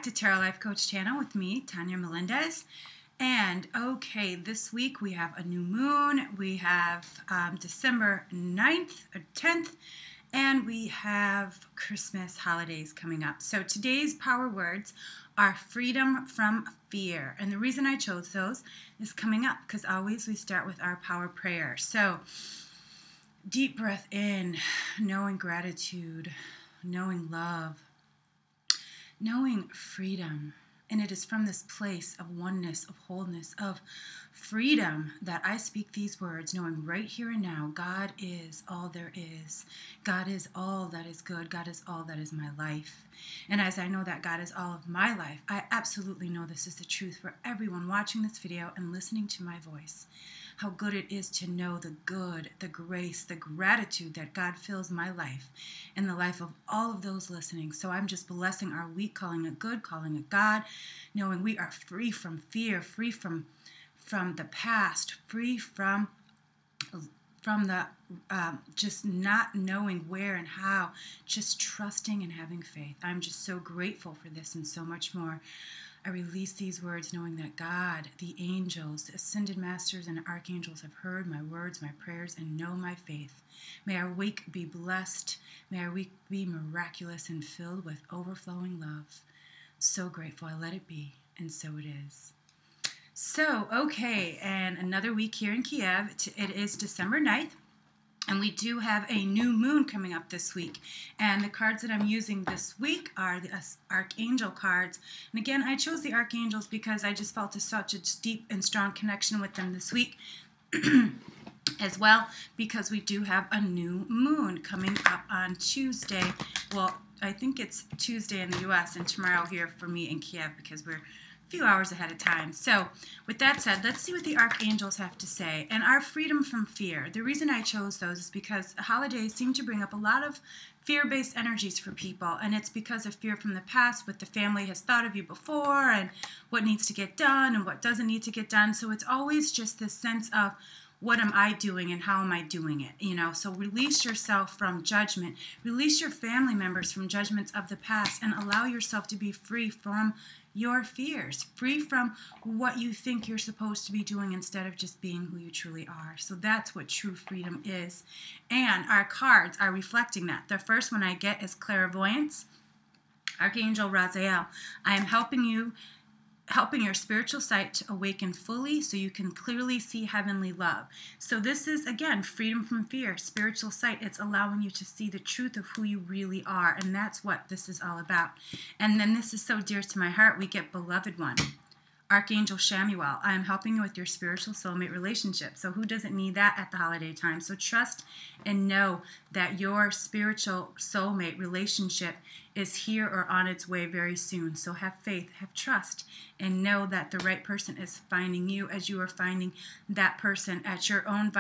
to Tarot Life Coach channel with me, Tonya Melendez. And okay, this week we have a new moon. We have December 9th or 10th, and we have Christmas holidays coming up. So today's power words are freedom from fear. And the reason I chose those is coming up because always we start with our power prayer. So deep breath in, knowing gratitude, knowing love, knowing freedom. And it is from this place of oneness, of wholeness, of freedom that I speak these words, knowing right here and now, God is all there is. God is all that is good. God is all that is my life. And as I know that God is all of my life, I absolutely know this is the truth for everyone watching this video and listening to my voice. How good it is to know the good, the grace, the gratitude that God fills my life and the life of all of those listening. So I'm just blessing our week, calling it good, calling it God, knowing we are free from fear, free from the past, free from the just not knowing where and how, just trusting and having faith. I'm just so grateful for this and so much more. I release these words knowing that God, the angels, the ascended masters, and archangels have heard my words, my prayers, and know my faith. May our week be blessed. May our week be miraculous and filled with overflowing love. So grateful. I let it be, and so it is. So, okay, and another week here in Kiev. It is December 9th. And we do have a new moon coming up this week. And the cards that I'm using this week are the Archangel cards. And again, I chose the Archangels because I just felt such a deep and strong connection with them this week as well, because we do have a new moon coming up on Tuesday. Well, I think it's Tuesday in the U.S. and tomorrow here for me in Kiev because we're few hours ahead of time. So with that said, let's see what the archangels have to say. And our freedom from fear. The reason I chose those is because holidays seem to bring up a lot of fear-based energies for people, and it's because of fear from the past, what the family has thought of you before, and what needs to get done and what doesn't need to get done. So it's always just this sense of, what am I doing and how am I doing it? You know, so release yourself from judgment. Release your family members from judgments of the past and allow yourself to be free from your fears, free from what you think you're supposed to be doing instead of just being who you truly are. So that's what true freedom is. And our cards are reflecting that. The first one I get is clairvoyance. Archangel Raziel, I am helping your spiritual sight to awaken fully so you can clearly see heavenly love. So this is, again, freedom from fear, spiritual sight. It's allowing you to see the truth of who you really are, and that's what this is all about. And then this is so dear to my heart, we get beloved one. Archangel Shamuel, I am helping you with your spiritual soulmate relationship. So who doesn't need that at the holiday time? So trust and know that your spiritual soulmate relationship is here or on its way very soon. So have faith, have trust, and know that the right person is finding you as you are finding that person at your own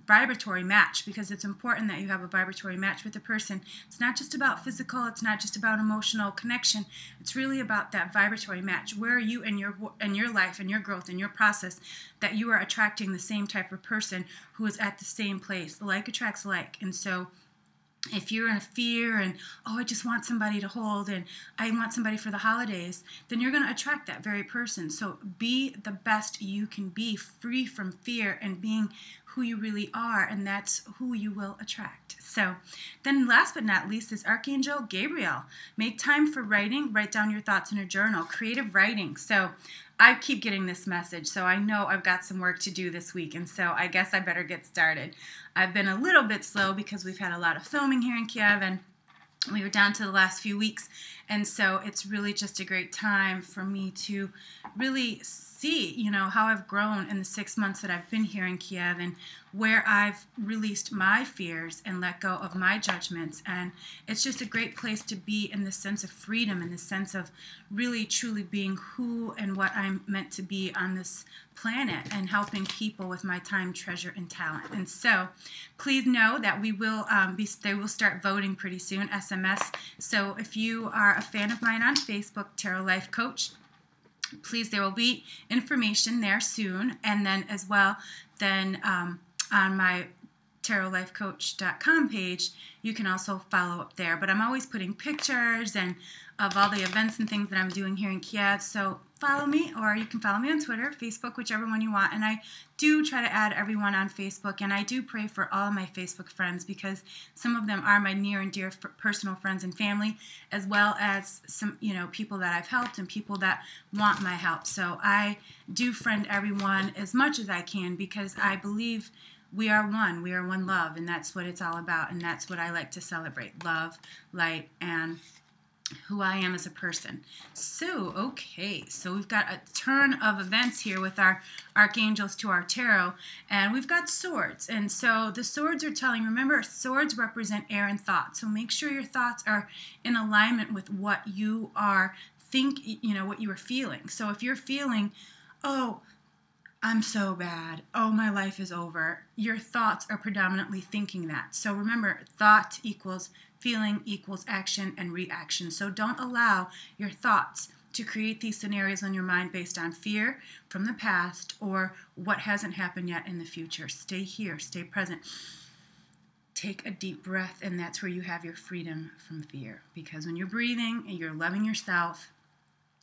vibratory match, because it's important that you have a vibratory match with a person. It's not just about physical, it's not just about emotional connection. It's really about that vibratory match. Where are you in your life and your growth and your process that you are attracting the same type of person who is at the same place? Like attracts like. And so if you're in fear and, oh, I just want somebody to hold and I want somebody for the holidays, then you're going to attract that very person. So be the best you can be, free from fear and being who you really are, and that's who you will attract. So then last but not least is Archangel Gabriel. Make time for writing. Write down your thoughts in a journal. Creative writing. So I keep getting this message, so I know I've got some work to do this week, and so I guess I better get started. I've been a little bit slow because we've had a lot of filming here in Kiev, and we were down to the last few weeks, and so it's really just a great time for me to really see, you know, how I've grown in the 6 months that I've been here in Kiev and where I've released my fears and let go of my judgments. And it's just a great place to be in the sense of freedom, in the sense of really truly being who and what I'm meant to be on this planet and helping people with my time, treasure, and talent. And so please know that we will they will start voting pretty soon, SMS. So if you are a fan of mine on Facebook, Tarot Life Coach, please, there will be information there soon. And then as well, then on my tarotlifecoach.com page, you can also follow up there. But I'm always putting pictures and of all the events and things that I'm doing here in Kiev. So follow me, or you can follow me on Twitter, Facebook, whichever one you want. And I do try to add everyone on Facebook, and I do pray for all of my Facebook friends, because some of them are my near and dear personal friends and family, as well as some, people that I've helped and people that want my help. So I do friend everyone as much as I can, because I believe we are one love, and that's what it's all about, and that's what I like to celebrate: love, light, and who I am as a person. So we've got a turn of events here with our archangels to our tarot, and we've got swords. And so the swords are telling, remember, swords represent air and thought. So make sure your thoughts are in alignment with what you are what you are feeling. So if you're feeling, oh, I'm so bad, oh, my life is over, your thoughts are predominantly thinking that. So remember, thought equals feeling equals action and reaction. So don't allow your thoughts to create these scenarios in your mind based on fear from the past or what hasn't happened yet in the future. Stay here, stay present. Take a deep breath, and that's where you have your freedom from fear. Because when you're breathing and you're loving yourself,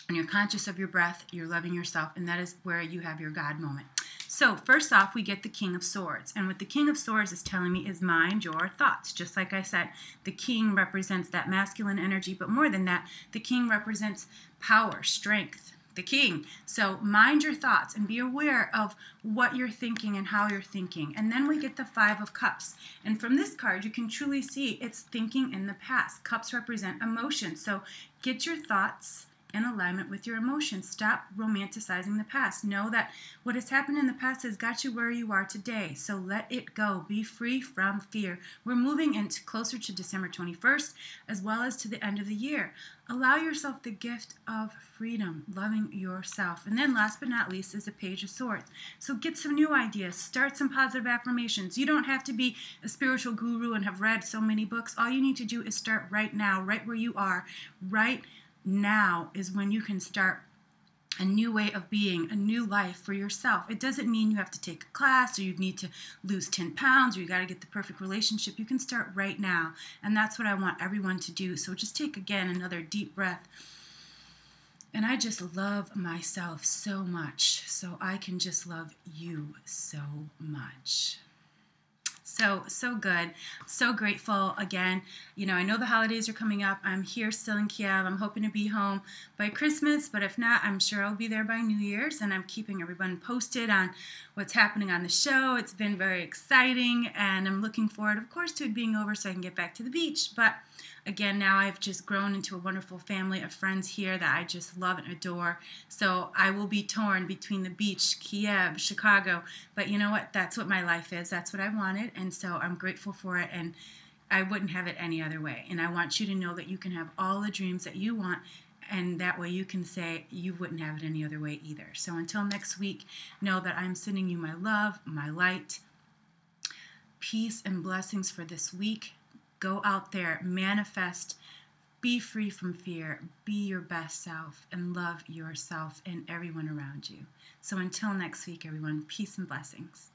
and you're conscious of your breath, you're loving yourself, and that is where you have your God moment. So first off, we get the King of Swords. And what the King of Swords is telling me is mind your thoughts. Just like I said, the King represents that masculine energy, but more than that, the King represents power, strength, the King. So mind your thoughts and be aware of what you're thinking and how you're thinking. And then we get the Five of Cups. And from this card, you can truly see it's thinking in the past. Cups represent emotion. So get your thoughts in alignment with your emotions. Stop romanticizing the past. Know that what has happened in the past has got you where you are today. So let it go. Be free from fear. We're moving into closer to December 21st, as well as to the end of the year. Allow yourself the gift of freedom, loving yourself. And then last but not least is the Page of Swords. So get some new ideas. Start some positive affirmations. You don't have to be a spiritual guru and have read so many books. All you need to do is start right now, right where you are. Right now is when you can start a new way of being, a new life for yourself. It doesn't mean you have to take a class or you need to lose 10 pounds or you got to get the perfect relationship. You can start right now. And that's what I want everyone to do. So just take again another deep breath. And I just love myself so much. So I can just love you so much. So good. So grateful again. I know the holidays are coming up. I'm here still in Kiev. I'm hoping to be home by Christmas, but if not, I'm sure I'll be there by New Year's, and I'm keeping everyone posted on what's happening on the show. It's been very exciting, and I'm looking forward, of course, to it being over so I can get back to the beach. But again, now I've just grown into a wonderful family of friends here that I just love and adore. So I will be torn between the beach, Kiev, Chicago. But you know what? That's what my life is. That's what I wanted. And so I'm grateful for it. And I wouldn't have it any other way. And I want you to know that you can have all the dreams that you want. And that way you can say you wouldn't have it any other way either. So until next week, know that I'm sending you my love, my light, peace, and blessings for this week. Go out there, manifest, be free from fear, be your best self, and love yourself and everyone around you. So until next week, everyone, peace and blessings.